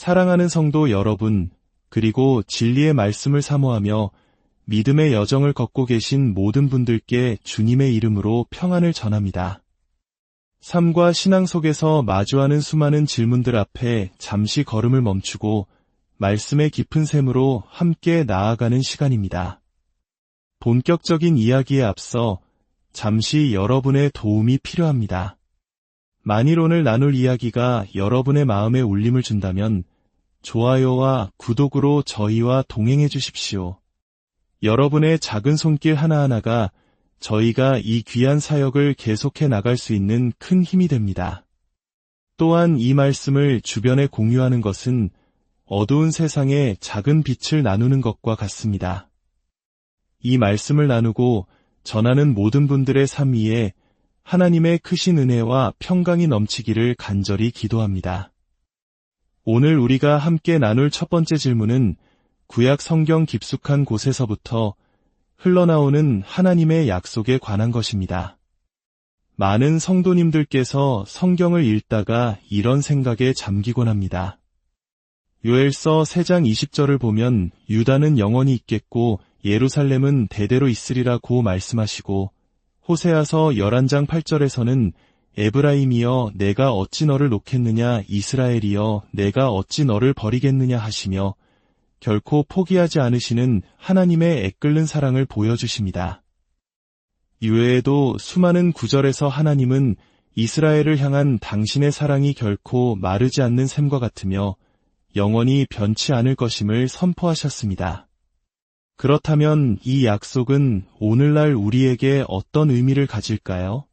사랑하는 성도 여러분, 그리고 진리의 말씀을 사모하며 믿음의 여정을 걷고 계신 모든 분들께 주님의 이름으로 평안을 전합니다. 삶과 신앙 속에서 마주하는 수많은 질문들 앞에 잠시 걸음을 멈추고 말씀의 깊은 샘으로 함께 나아가는 시간입니다. 본격적인 이야기에 앞서 잠시 여러분의 도움이 필요합니다. 만일 오늘 나눌 이야기가 여러분의 마음에 울림을 준다면 좋아요와 구독으로 저희와 동행해 주십시오. 여러분의 작은 손길 하나하나가 저희가 이 귀한 사역을 계속해 나갈 수 있는 큰 힘이 됩니다. 또한 이 말씀을 주변에 공유하는 것은 어두운 세상에 작은 빛을 나누는 것과 같습니다. 이 말씀을 나누고 전하는 모든 분들의 삶 위에 하나님의 크신 은혜와 평강이 넘치기를 간절히 기도합니다. 오늘 우리가 함께 나눌 첫 번째 질문은 구약 성경 깊숙한 곳에서부터 흘러나오는 하나님의 약속에 관한 것입니다. 많은 성도님들께서 성경을 읽다가 이런 생각에 잠기곤 합니다. 요엘서 3장 20절을 보면 유다는 영원히 있겠고 예루살렘은 대대로 있으리라고 말씀하시고 호세아서 11장 8절에서는 에브라임이여 내가 어찌 너를 놓겠느냐 이스라엘이여 내가 어찌 너를 버리겠느냐 하시며 결코 포기하지 않으시는 하나님의 애끓는 사랑을 보여주십니다. 이외에도 수많은 구절에서 하나님은 이스라엘을 향한 당신의 사랑이 결코 마르지 않는 샘과 같으며 영원히 변치 않을 것임을 선포하셨습니다. 그렇다면 이 약속은 오늘날 우리에게 어떤 의미를 가질까요?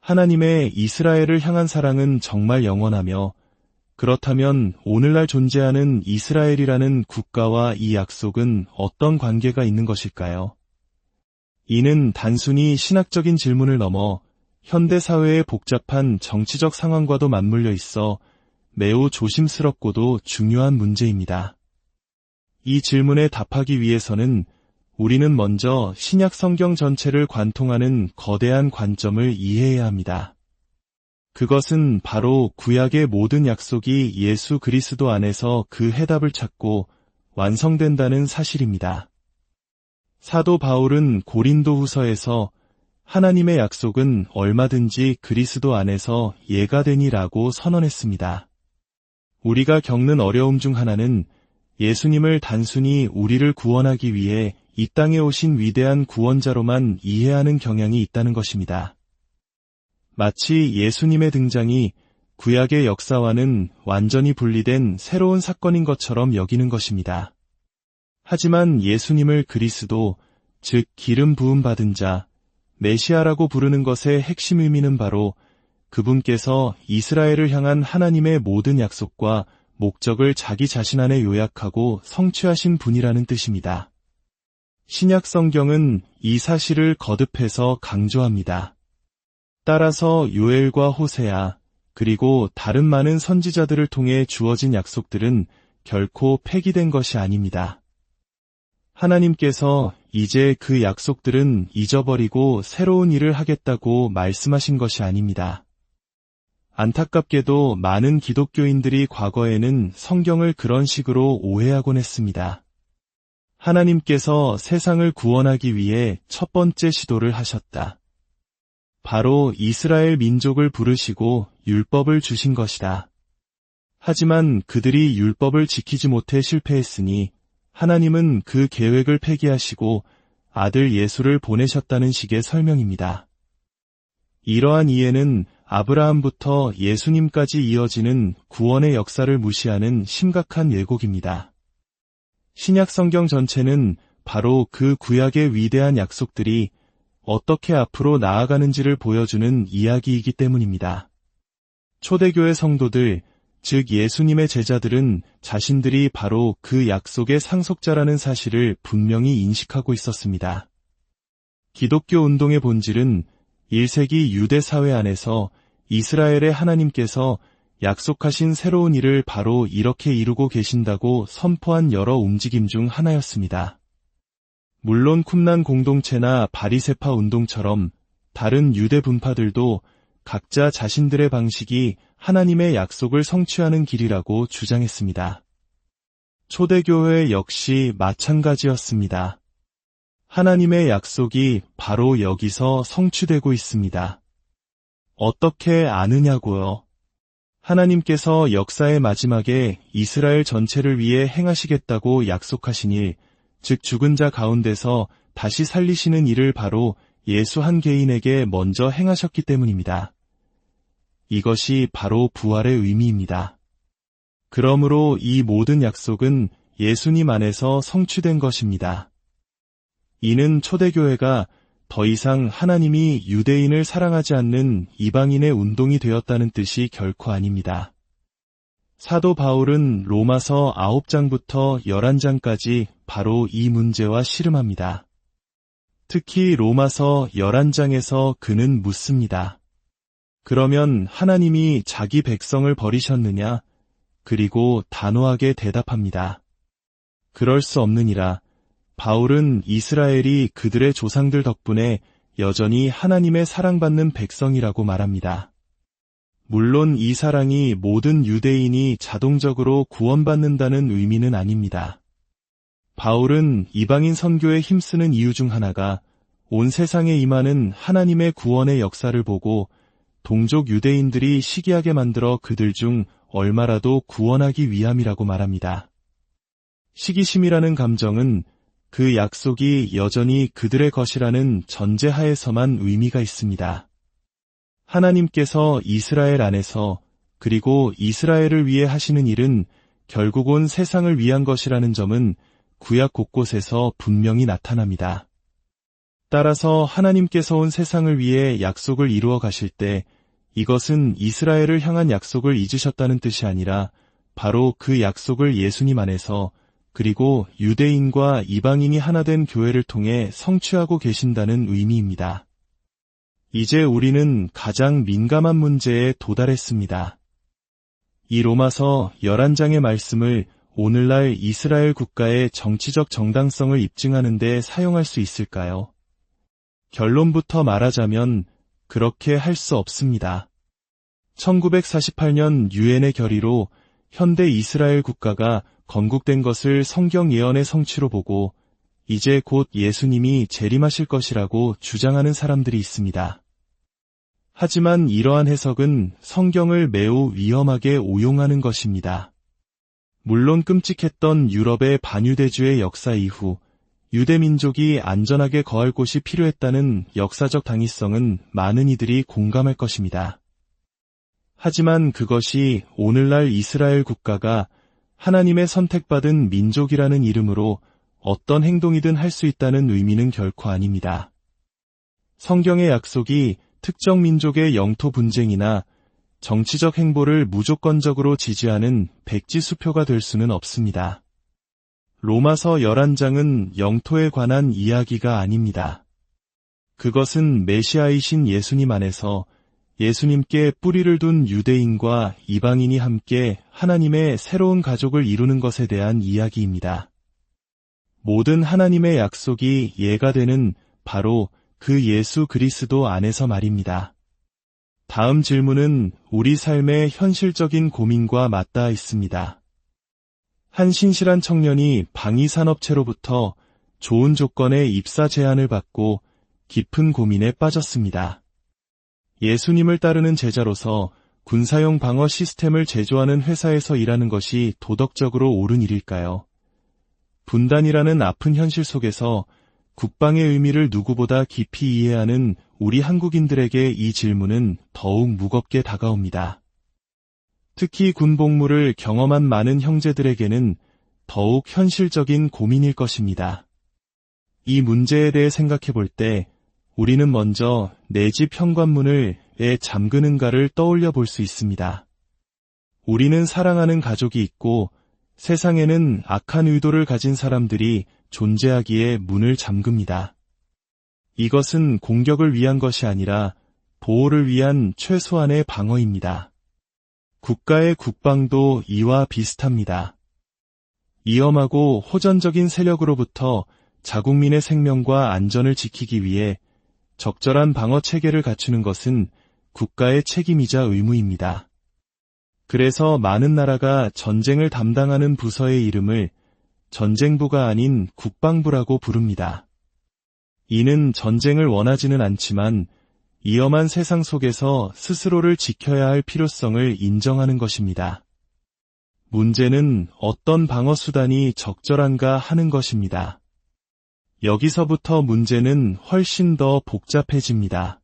하나님의 이스라엘을 향한 사랑은 정말 영원하며 그렇다면 오늘날 존재하는 이스라엘이라는 국가와 이 약속은 어떤 관계가 있는 것일까요? 이는 단순히 신학적인 질문을 넘어 현대사회의 복잡한 정치적 상황과도 맞물려 있어 매우 조심스럽고도 중요한 문제입니다. 이 질문에 답하기 위해서는 우리는 먼저 신약 성경 전체를 관통하는 거대한 관점을 이해해야 합니다. 그것은 바로 구약의 모든 약속이 예수 그리스도 안에서 그 해답을 찾고 완성된다는 사실입니다. 사도 바울은 고린도 후서에서 하나님의 약속은 얼마든지 그리스도 안에서 예가 되니라고 선언했습니다. 우리가 겪는 어려움 중 하나는 예수님을 단순히 우리를 구원하기 위해 이 땅에 오신 위대한 구원자로만 이해하는 경향이 있다는 것입니다. 마치 예수님의 등장이 구약의 역사와는 완전히 분리된 새로운 사건인 것처럼 여기는 것입니다. 하지만 예수님을 그리스도, 즉 기름 부음 받은 자, 메시아라고 부르는 것의 핵심 의미는 바로 그분께서 이스라엘을 향한 하나님의 모든 약속과 목적을 자기 자신 안에 요약하고 성취하신 분이라는 뜻입니다. 신약 성경은 이 사실을 거듭해서 강조합니다. 따라서 요엘과 호세아, 그리고 다른 많은 선지자들을 통해 주어진 약속들은 결코 폐기된 것이 아닙니다. 하나님께서 이제 그 약속들은 잊어버리고 새로운 일을 하겠다고 말씀하신 것이 아닙니다. 안타깝게도 많은 기독교인들이 과거에는 성경을 그런 식으로 오해하곤 했습니다. 하나님께서 세상을 구원하기 위해 첫 번째 시도를 하셨다. 바로 이스라엘 민족을 부르시고 율법을 주신 것이다. 하지만 그들이 율법을 지키지 못해 실패했으니 하나님은 그 계획을 폐기하시고 아들 예수를 보내셨다는 식의 설명입니다. 이러한 이해는 아브라함부터 예수님까지 이어지는 구원의 역사를 무시하는 심각한 왜곡입니다. 신약 성경 전체는 바로 그 구약의 위대한 약속들이 어떻게 앞으로 나아가는지를 보여주는 이야기이기 때문입니다. 초대교회 성도들, 즉 예수님의 제자들은 자신들이 바로 그 약속의 상속자라는 사실을 분명히 인식하고 있었습니다. 기독교 운동의 본질은 1세기 유대 사회 안에서 이스라엘의 하나님께서 약속하신 새로운 일을 바로 이렇게 이루고 계신다고 선포한 여러 움직임 중 하나였습니다. 물론 쿰란 공동체나 바리새파 운동처럼 다른 유대 분파들도 각자 자신들의 방식이 하나님의 약속을 성취하는 길이라고 주장했습니다. 초대교회 역시 마찬가지였습니다. 하나님의 약속이 바로 여기서 성취되고 있습니다. 어떻게 아느냐고요? 하나님께서 역사의 마지막에 이스라엘 전체를 위해 행하시겠다고 약속하신 일, 즉 죽은 자 가운데서 다시 살리시는 일을 바로 예수 한 개인에게 먼저 행하셨기 때문입니다. 이것이 바로 부활의 의미입니다. 그러므로 이 모든 약속은 예수님 안에서 성취된 것입니다. 이는 초대교회가 더 이상 하나님이 유대인을 사랑하지 않는 이방인의 운동이 되었다는 뜻이 결코 아닙니다. 사도 바울은 로마서 9장부터 11장까지 바로 이 문제와 씨름합니다. 특히 로마서 11장에서 그는 묻습니다. 그러면 하나님이 자기 백성을 버리셨느냐? 그리고 단호하게 대답합니다. 그럴 수 없느니라. 바울은 이스라엘이 그들의 조상들 덕분에 여전히 하나님의 사랑받는 백성이라고 말합니다. 물론 이 사랑이 모든 유대인이 자동적으로 구원받는다는 의미는 아닙니다. 바울은 이방인 선교에 힘쓰는 이유 중 하나가 온 세상에 임하는 하나님의 구원의 역사를 보고 동족 유대인들이 시기하게 만들어 그들 중 얼마라도 구원하기 위함이라고 말합니다. 시기심이라는 감정은 그 약속이 여전히 그들의 것이라는 전제하에서만 의미가 있습니다. 하나님께서 이스라엘 안에서 그리고 이스라엘을 위해 하시는 일은 결국 온 세상을 위한 것이라는 점은 구약 곳곳에서 분명히 나타납니다. 따라서 하나님께서 온 세상을 위해 약속을 이루어 가실 때 이것은 이스라엘을 향한 약속을 잊으셨다는 뜻이 아니라 바로 그 약속을 예수님 안에서 그리고 유대인과 이방인이 하나 된 교회를 통해 성취하고 계신다는 의미입니다. 이제 우리는 가장 민감한 문제에 도달했습니다. 이 로마서 11장의 말씀을 오늘날 이스라엘 국가의 정치적 정당성을 입증하는 데 사용할 수 있을까요? 결론부터 말하자면 그렇게 할 수 없습니다. 1948년 유엔의 결의로 현대 이스라엘 국가가 건국된 것을 성경 예언의 성취로 보고 이제 곧 예수님이 재림하실 것이라고 주장하는 사람들이 있습니다. 하지만 이러한 해석은 성경을 매우 위험하게 오용하는 것입니다. 물론 끔찍했던 유럽의 반유대주의 역사 이후 유대민족이 안전하게 거할 곳이 필요했다는 역사적 당위성은 많은 이들이 공감할 것입니다. 하지만 그것이 오늘날 이스라엘 국가가 하나님의 선택받은 민족이라는 이름으로 어떤 행동이든 할 수 있다는 의미는 결코 아닙니다. 성경의 약속이 특정 민족의 영토 분쟁이나 정치적 행보를 무조건적으로 지지하는 백지수표가 될 수는 없습니다. 로마서 11장은 영토에 관한 이야기가 아닙니다. 그것은 메시아이신 예수님 안에서 예수님께 뿌리를 둔 유대인과 이방인이 함께 하나님의 새로운 가족을 이루는 것에 대한 이야기입니다. 모든 하나님의 약속이 예가 되는 바로 그 예수 그리스도 안에서 말입니다. 다음 질문은 우리 삶의 현실적인 고민과 맞닿아 있습니다. 한 신실한 청년이 방위산업체로부터 좋은 조건의 입사 제안을 받고 깊은 고민에 빠졌습니다. 예수님을 따르는 제자로서 군사용 방어 시스템을 제조하는 회사에서 일하는 것이 도덕적으로 옳은 일일까요? 분단이라는 아픈 현실 속에서 국방의 의미를 누구보다 깊이 이해하는 우리 한국인들에게 이 질문은 더욱 무겁게 다가옵니다. 특히 군 복무를 경험한 많은 형제들에게는 더욱 현실적인 고민일 것입니다. 이 문제에 대해 생각해 볼 때 우리는 먼저 내 집 현관문을 왜 잠그는가를 떠올려 볼 수 있습니다. 우리는 사랑하는 가족이 있고 세상에는 악한 의도를 가진 사람들이 존재하기에 문을 잠깁니다. 이것은 공격을 위한 것이 아니라 보호를 위한 최소한의 방어입니다. 국가의 국방도 이와 비슷합니다. 위험하고 호전적인 세력으로부터 자국민의 생명과 안전을 지키기 위해 적절한 방어 체계를 갖추는 것은 국가의 책임이자 의무입니다. 그래서 많은 나라가 전쟁을 담당하는 부서의 이름을 전쟁부가 아닌 국방부라고 부릅니다. 이는 전쟁을 원하지는 않지만 위험한 세상 속에서 스스로를 지켜야 할 필요성을 인정하는 것입니다. 문제는 어떤 방어 수단이 적절한가 하는 것입니다. 여기서부터 문제는 훨씬 더 복잡해집니다.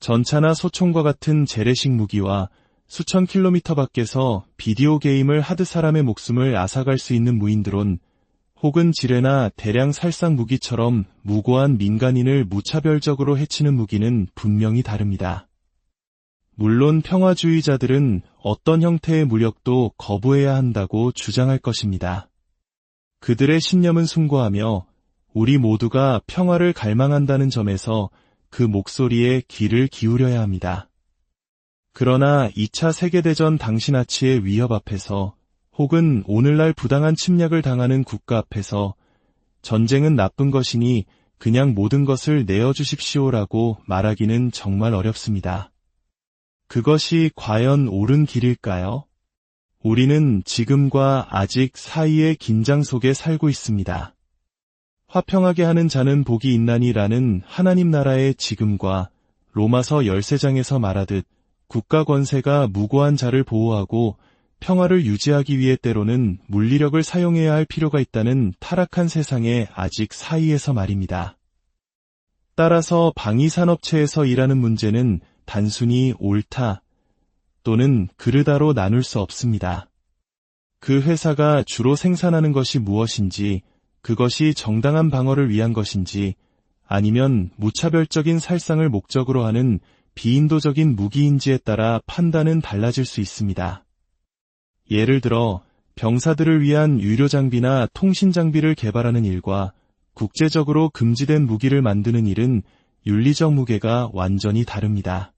전차나 소총과 같은 재래식 무기와 수천 킬로미터 밖에서 비디오 게임을 하드 사람의 목숨을 앗아갈 수 있는 무인드론, 혹은 지뢰나 대량 살상 무기처럼 무고한 민간인을 무차별적으로 해치는 무기는 분명히 다릅니다. 물론 평화주의자들은 어떤 형태의 무력도 거부해야 한다고 주장할 것입니다. 그들의 신념은 숭고하며 우리 모두가 평화를 갈망한다는 점에서 그 목소리에 귀를 기울여야 합니다. 그러나 2차 세계대전 당시 나치의 위협 앞에서 혹은 오늘날 부당한 침략을 당하는 국가 앞에서 전쟁은 나쁜 것이니 그냥 모든 것을 내어주십시오라고 말하기는 정말 어렵습니다. 그것이 과연 옳은 길일까요? 우리는 지금과 아직 사이의 긴장 속에 살고 있습니다. 화평하게 하는 자는 복이 있나니라는 하나님 나라의 지금과 로마서 13장에서 말하듯 국가 권세가 무고한 자를 보호하고 평화를 유지하기 위해 때로는 물리력을 사용해야 할 필요가 있다는 타락한 세상의 아직 사이에서 말입니다. 따라서 방위산업체에서 일하는 문제는 단순히 옳다 또는 그르다로 나눌 수 없습니다. 그 회사가 주로 생산하는 것이 무엇인지, 그것이 정당한 방어를 위한 것인지, 아니면 무차별적인 살상을 목적으로 하는 비인도적인 무기인지에 따라 판단은 달라질 수 있습니다. 예를 들어 병사들을 위한 유료 장비나 통신 장비를 개발하는 일과 국제적으로 금지된 무기를 만드는 일은 윤리적 무게가 완전히 다릅니다.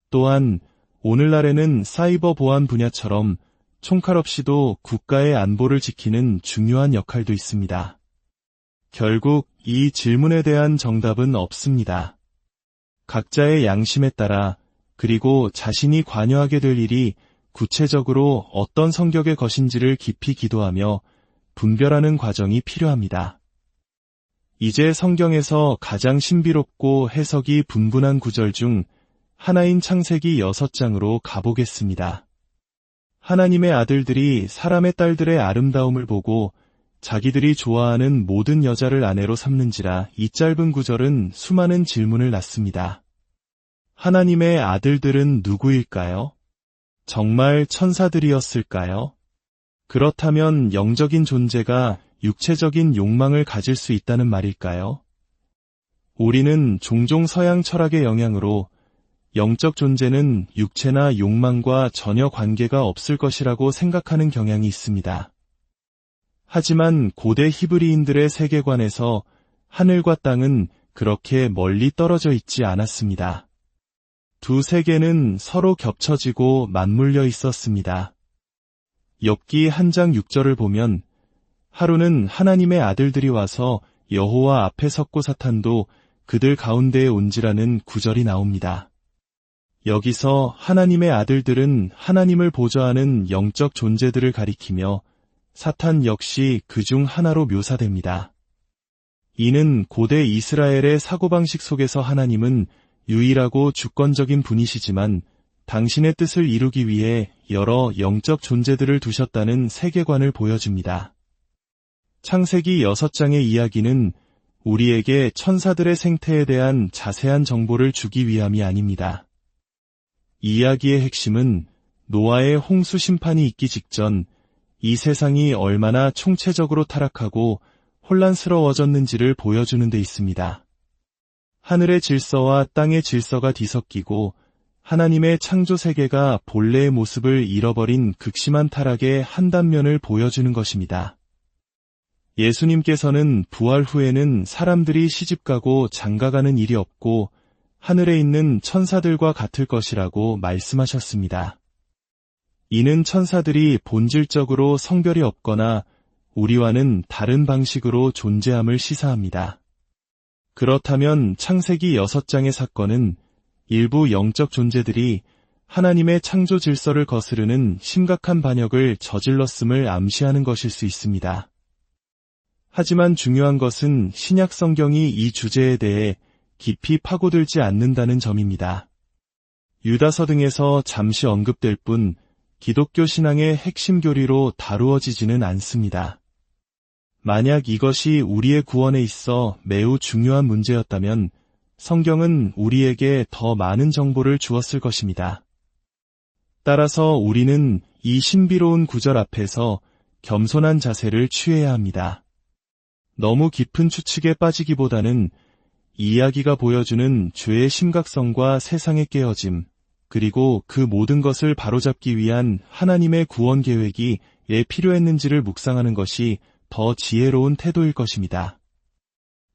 또한 오늘날에는 사이버 보안 분야처럼 총칼 없이도 국가의 안보를 지키는 중요한 역할도 있습니다. 결국 이 질문에 대한 정답은 없습니다. 각자의 양심에 따라, 그리고 자신이 관여하게 될 일이 구체적으로 어떤 성격의 것인지를 깊이 기도하며 분별하는 과정이 필요합니다. 이제 성경에서 가장 신비롭고 해석이 분분한 구절 중 하나인 창세기 6장으로 가보겠습니다. 하나님의 아들들이 사람의 딸들의 아름다움을 보고 자기들이 좋아하는 모든 여자를 아내로 삼는지라. 이 짧은 구절은 수많은 질문을 낳습니다. 하나님의 아들들은 누구일까요? 정말 천사들이었을까요? 그렇다면 영적인 존재가 육체적인 욕망을 가질 수 있다는 말일까요? 우리는 종종 서양 철학의 영향으로 영적 존재는 육체나 욕망과 전혀 관계가 없을 것이라고 생각하는 경향이 있습니다. 하지만 고대 히브리인들의 세계관에서 하늘과 땅은 그렇게 멀리 떨어져 있지 않았습니다. 두 세계는 서로 겹쳐지고 맞물려 있었습니다. 욥기 1장 6절을 보면 하루는 하나님의 아들들이 와서 여호와 앞에 섰고 사탄도 그들 가운데에 온지라는 구절이 나옵니다. 여기서 하나님의 아들들은 하나님을 보좌하는 영적 존재들을 가리키며 사탄 역시 그중 하나로 묘사됩니다. 이는 고대 이스라엘의 사고방식 속에서 하나님은 유일하고 주권적인 분이시지만 당신의 뜻을 이루기 위해 여러 영적 존재들을 두셨다는 세계관을 보여줍니다. 창세기 6장의 이야기는 우리에게 천사들의 생태에 대한 자세한 정보를 주기 위함이 아닙니다. 이야기의 핵심은 노아의 홍수 심판이 있기 직전 이 세상이 얼마나 총체적으로 타락하고 혼란스러워졌는지를 보여주는 데 있습니다. 하늘의 질서와 땅의 질서가 뒤섞이고 하나님의 창조 세계가 본래의 모습을 잃어버린 극심한 타락의 한 단면을 보여주는 것입니다. 예수님께서는 부활 후에는 사람들이 시집가고 장가가는 일이 없고 하늘에 있는 천사들과 같을 것이라고 말씀하셨습니다. 이는 천사들이 본질적으로 성별이 없거나 우리와는 다른 방식으로 존재함을 시사합니다. 그렇다면 창세기 6장의 사건은 일부 영적 존재들이 하나님의 창조 질서를 거스르는 심각한 반역을 저질렀음을 암시하는 것일 수 있습니다. 하지만 중요한 것은 신약 성경이 이 주제에 대해 깊이 파고들지 않는다는 점입니다. 유다서 등에서 잠시 언급될 뿐 기독교 신앙의 핵심 교리로 다루어지지는 않습니다. 만약 이것이 우리의 구원에 있어 매우 중요한 문제였다면 성경은 우리에게 더 많은 정보를 주었을 것입니다. 따라서 우리는 이 신비로운 구절 앞에서 겸손한 자세를 취해야 합니다. 너무 깊은 추측에 빠지기보다는 이 이야기가 보여주는 죄의 심각성과 세상의 깨어짐, 그리고 그 모든 것을 바로잡기 위한 하나님의 구원 계획이 왜 필요했는지를 묵상하는 것이 더 지혜로운 태도일 것입니다.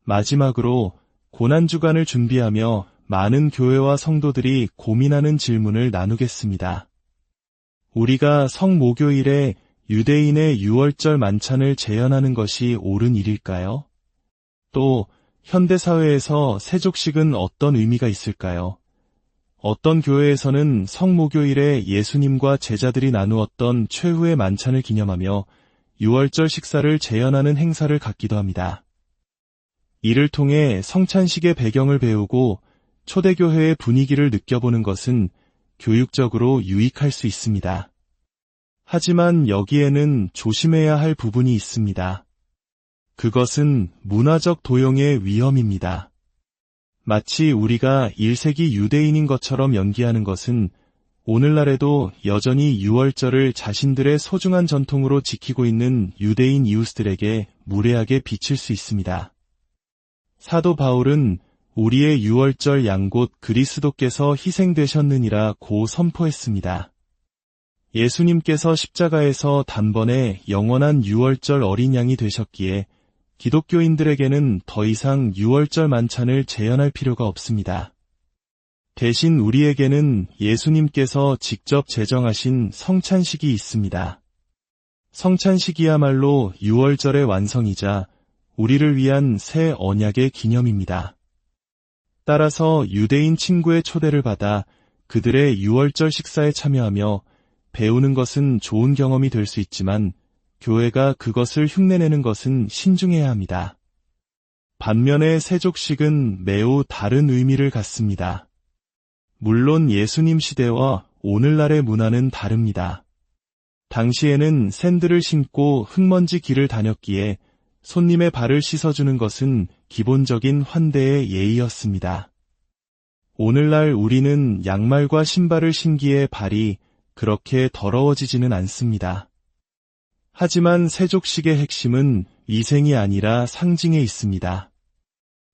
마지막으로 고난주간을 준비하며 많은 교회와 성도들이 고민하는 질문을 나누겠습니다. 우리가 성목요일에 유대인의 유월절 만찬을 재현하는 것이 옳은 일일까요? 또 현대사회에서 세족식은 어떤 의미가 있을까요? 어떤 교회에서는 성목요일에 예수님과 제자들이 나누었던 최후의 만찬을 기념하며 유월절 식사를 재현하는 행사를 갖기도 합니다. 이를 통해 성찬식의 배경을 배우고 초대교회의 분위기를 느껴보는 것은 교육적으로 유익할 수 있습니다. 하지만 여기에는 조심해야 할 부분이 있습니다. 그것은 문화적 도용의 위험입니다. 마치 우리가 1세기 유대인인 것처럼 연기하는 것은 오늘날에도 여전히 유월절을 자신들의 소중한 전통으로 지키고 있는 유대인 이웃들에게 무례하게 비칠 수 있습니다. 사도 바울은 우리의 유월절 양 곧 그리스도께서 희생되셨느니라 고 선포했습니다. 예수님께서 십자가에서 단번에 영원한 유월절 어린 양이 되셨기에 기독교인들에게는 더 이상 유월절 만찬을 재현할 필요가 없습니다. 대신 우리에게는 예수님께서 직접 제정하신 성찬식이 있습니다. 성찬식이야말로 유월절의 완성이자 우리를 위한 새 언약의 기념입니다. 따라서 유대인 친구의 초대를 받아 그들의 유월절 식사에 참여하며 배우는 것은 좋은 경험이 될 수 있지만 교회가 그것을 흉내내는 것은 신중해야 합니다. 반면에 세족식은 매우 다른 의미를 갖습니다. 물론 예수님 시대와 오늘날의 문화는 다릅니다. 당시에는 샌들을 신고 흙먼지 길을 다녔기에 손님의 발을 씻어주는 것은 기본적인 환대의 예의였습니다. 오늘날 우리는 양말과 신발을 신기에 발이 그렇게 더러워지지는 않습니다. 하지만 세족식의 핵심은 위생이 아니라 상징에 있습니다.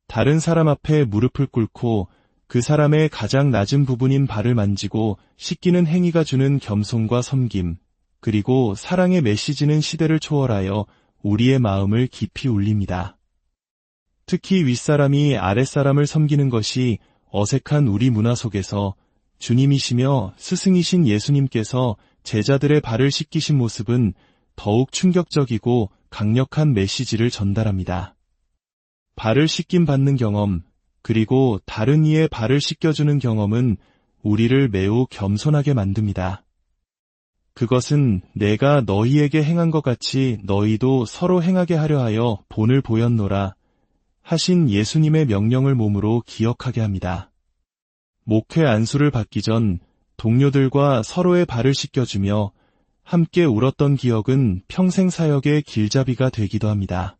다른 사람 앞에 무릎을 꿇고 그 사람의 가장 낮은 부분인 발을 만지고 씻기는 행위가 주는 겸손과 섬김, 그리고 사랑의 메시지는 시대를 초월하여 우리의 마음을 깊이 울립니다. 특히 윗사람이 아랫사람을 섬기는 것이 어색한 우리 문화 속에서 주님이시며 스승이신 예수님께서 제자들의 발을 씻기신 모습은 더욱 충격적이고 강력한 메시지를 전달합니다. 발을 씻김 받는 경험, 그리고 다른 이의 발을 씻겨주는 경험은 우리를 매우 겸손하게 만듭니다. 그것은 내가 너희에게 행한 것 같이 너희도 서로 행하게 하려 하여 본을 보였노라 하신 예수님의 명령을 몸으로 기억하게 합니다. 목회 안수를 받기 전 동료들과 서로의 발을 씻겨주며 함께 울었던 기억은 평생 사역의 길잡이가 되기도 합니다.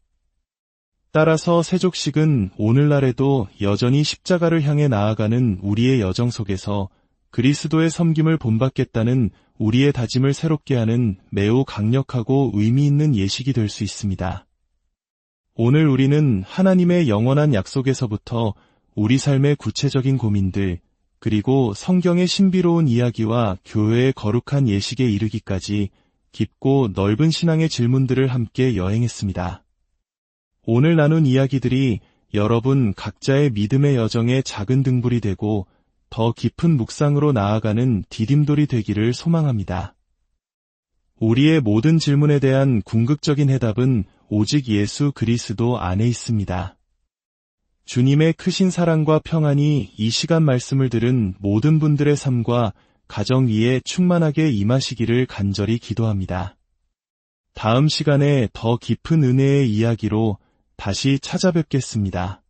따라서 세족식은 오늘날에도 여전히 십자가를 향해 나아가는 우리의 여정 속에서 그리스도의 섬김을 본받겠다는 우리의 다짐을 새롭게 하는 매우 강력하고 의미 있는 예식이 될 수 있습니다. 오늘 우리는 하나님의 영원한 약속에서부터 우리 삶의 구체적인 고민들, 그리고 성경의 신비로운 이야기와 교회의 거룩한 예식에 이르기까지 깊고 넓은 신앙의 질문들을 함께 여행했습니다. 오늘 나눈 이야기들이 여러분 각자의 믿음의 여정에 작은 등불이 되고 더 깊은 묵상으로 나아가는 디딤돌이 되기를 소망합니다. 우리의 모든 질문에 대한 궁극적인 해답은 오직 예수 그리스도 안에 있습니다. 주님의 크신 사랑과 평안이 이 시간 말씀을 들은 모든 분들의 삶과 가정 위에 충만하게 임하시기를 간절히 기도합니다. 다음 시간에 더 깊은 은혜의 이야기로 다시 찾아뵙겠습니다.